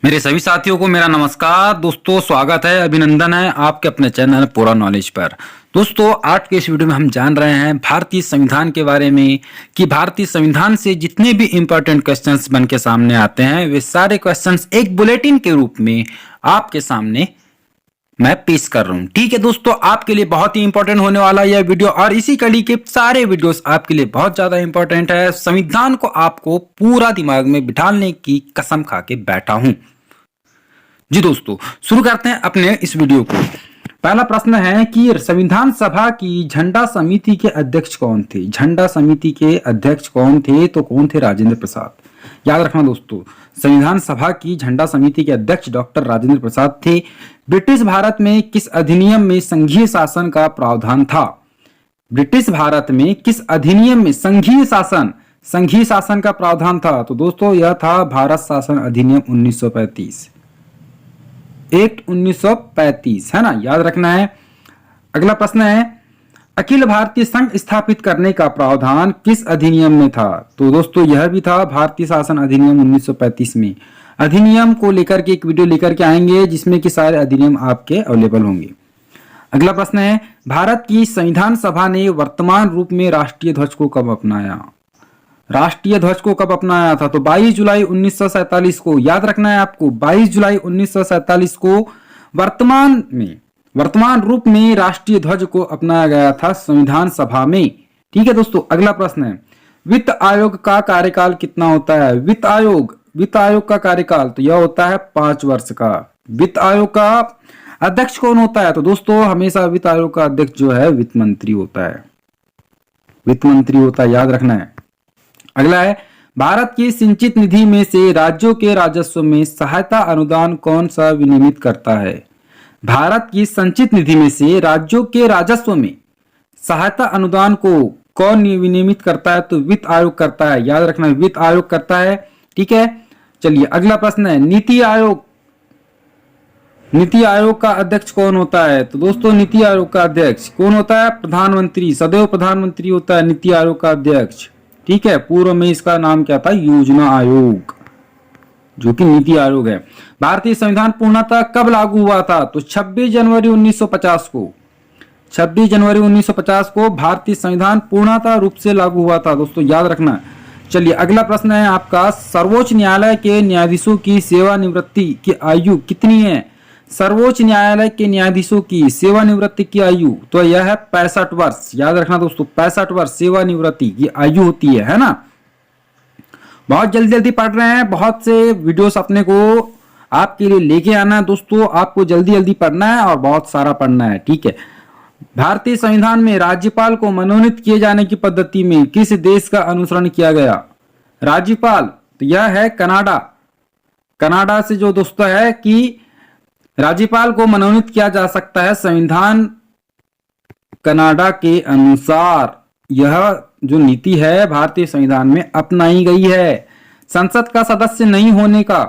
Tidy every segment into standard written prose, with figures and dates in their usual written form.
मेरे सभी साथियों को मेरा नमस्कार। दोस्तों स्वागत है, अभिनंदन है आपके अपने चैनल पूरा नॉलेज पर। दोस्तों आज के इस वीडियो में हम जान रहे हैं भारतीय संविधान के बारे में कि भारतीय संविधान से जितने भी इंपॉर्टेंट क्वेश्चंस बन के सामने आते हैं वे सारे क्वेश्चंस एक बुलेटिन के रूप में आपके सामने मैं पेश कर रहा हूं। ठीक है दोस्तों, आपके लिए बहुत ही इंपॉर्टेंट होने वाला यह वीडियो और इसी कड़ी के सारे वीडियोस आपके लिए बहुत ज्यादा इंपॉर्टेंट है। संविधान को आपको पूरा दिमाग में बिठाने की कसम खा के बैठा हूं। जी दोस्तों, शुरू करते हैं अपने इस वीडियो को। पहला प्रश्न है कि संविधान सभा की झंडा समिति के अध्यक्ष कौन थे? झंडा समिति के अध्यक्ष कौन थे? तो कौन थे? राजेंद्र प्रसाद। याद रखना दोस्तों, संविधान सभा की झंडा समिति के अध्यक्ष डॉक्टर राजेंद्र प्रसाद थे। ब्रिटिश भारत में किस अधिनियम में संघीय शासन का प्रावधान था? ब्रिटिश भारत में किस अधिनियम में संघीय शासन का प्रावधान था? तो दोस्तों यह था भारत शासन अधिनियम 1935, एक्ट 1935, है ना, याद रखना है। अगला प्रश्न है, अखिल भारतीय संघ स्थापित करने का प्रावधान किस अधिनियम में था? तो दोस्तों यह भी था भारतीय शासन अधिनियम 1935 में। अधिनियम को लेकर के एक वीडियो लेकर के आएंगे जिसमें कि सारे अधिनियम आपके अवेलेबल होंगे। अगला प्रश्न है, भारत की संविधान सभा ने वर्तमान रूप में राष्ट्रीय ध्वज को कब अपनाया? राष्ट्रीय ध्वज को कब अपनाया था? तो 22 जुलाई 1947 को। याद रखना है आपको, 22 जुलाई 1947 को वर्तमान रूप में राष्ट्रीय ध्वज को अपनाया गया था संविधान सभा में। ठीक है दोस्तों, अगला प्रश्न है, वित्त आयोग का कार्यकाल कितना होता है? वित्त आयोग का कार्यकाल तो यह होता है 5 वर्ष का। वित्त आयोग का अध्यक्ष कौन होता है? तो दोस्तों हमेशा वित्त आयोग का अध्यक्ष जो है वित्त मंत्री होता है। वित्त मंत्री होता है, याद रखना है। अगला है, भारत की सिंचित निधि में से राज्यों के राजस्व में सहायता अनुदान कौन सा विनियमित करता है? भारत की संचित निधि में से राज्यों के राजस्व में सहायता अनुदान को कौन विनियमित करता है? तो वित्त आयोग करता है। याद रखना, वित्त आयोग करता है। ठीक है, चलिए अगला प्रश्न है, नीति आयोग का अध्यक्ष कौन होता है? तो दोस्तों नीति आयोग का अध्यक्ष कौन होता है? प्रधानमंत्री, सदैव प्रधानमंत्री होता है नीति आयोग का अध्यक्ष। ठीक है, पूर्व में इसका नाम क्या था? योजना आयोग, जो कि नीति आयोग है। भारतीय संविधान पूर्णतः कब लागू हुआ था? तो 26 जनवरी 1950 को। 26 जनवरी 1950 को भारतीय संविधान पूर्णतः रूप से लागू हुआ था दोस्तों, याद रखना। चलिए अगला प्रश्न है आपका, सर्वोच्च न्यायालय के न्यायाधीशों की सेवानिवृत्ति की आयु कितनी है? सर्वोच्च न्यायालय के न्यायाधीशों की सेवानिवृत्ति की आयु तो यह है 65 वर्ष। याद रखना दोस्तों, 65 वर्ष सेवानिवृत्ति की आयु होती है ना। बहुत जल्दी जल्दी पढ़ रहे हैं, बहुत से वीडियोस अपने को आपके लिए लेके आना है दोस्तों। आपको जल्दी जल्दी पढ़ना है और बहुत सारा पढ़ना है। ठीक है, भारतीय संविधान में राज्यपाल को मनोनीत किए जाने की पद्धति में किस देश का अनुसरण किया गया? राज्यपाल तो यह है कनाडा से जो दोस्तों है कि राज्यपाल को मनोनीत किया जा सकता है संविधान कनाडा के अनुसार। यह जो नीति है भारतीय संविधान में अपनाई गई है। संसद का सदस्य नहीं होने का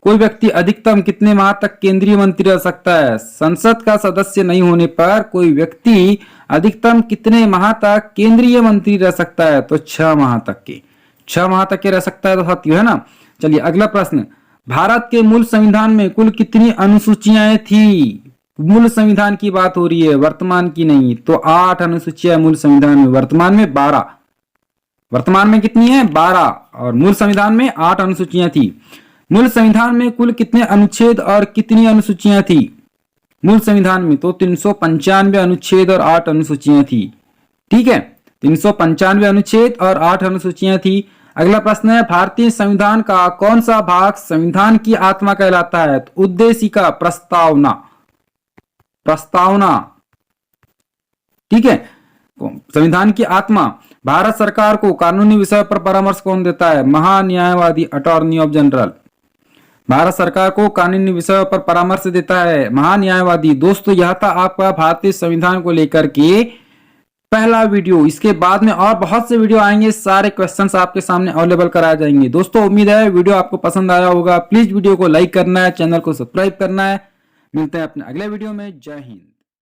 कोई व्यक्ति अधिकतम कितने माह तक केंद्रीय मंत्री रह सकता है? संसद का सदस्य नहीं होने पर कोई व्यक्ति अधिकतम कितने माह तक केंद्रीय मंत्री रह सकता है? तो 6 माह तक के रह सकता है तो साथियों, है ना। चलिए अगला प्रश्न, भारत के मूल संविधान में कुल कितनी अनुसूचियां थी? मूल संविधान की बात हो रही है, वर्तमान की नहीं। तो 8 अनुसूचियां मूल संविधान में, वर्तमान में 12। वर्तमान में कितनी है? 12, और मूल संविधान में 8 अनुसूचियां थी। मूल संविधान में कुल कितने अनुच्छेद और कितनी अनुसूचियां थी? मूल संविधान में तो 395 अनुच्छेद और 8 अनुसूचियां थी। ठीक है, 395 अनुच्छेद और 8 अनुसूचियां थी। अगला प्रश्न है, भारतीय संविधान का कौन सा भाग संविधान की आत्मा कहलाता है? तो उद्देशिका, प्रस्तावना। ठीक है, संविधान की आत्मा। भारत सरकार को कानूनी विषय पर परामर्श कौन देता है? महान्यायवादी, अटॉर्नी ऑफ जनरल। भारत सरकार को कानूनी विषय पर परामर्श देता है महान्यायवादी। दोस्तों यह था आपका भारतीय संविधान को लेकर के पहला वीडियो। इसके बाद में और बहुत से वीडियो आएंगे, सारे क्वेश्चंस आपके सामने अवेलेबल कराए जाएंगे। दोस्तों उम्मीद है वीडियो आपको पसंद आया होगा। प्लीज वीडियो को लाइक करना है, चैनल को सब्सक्राइब करना है। मिलते हैं अपने अगले वीडियो में। जय हिंद।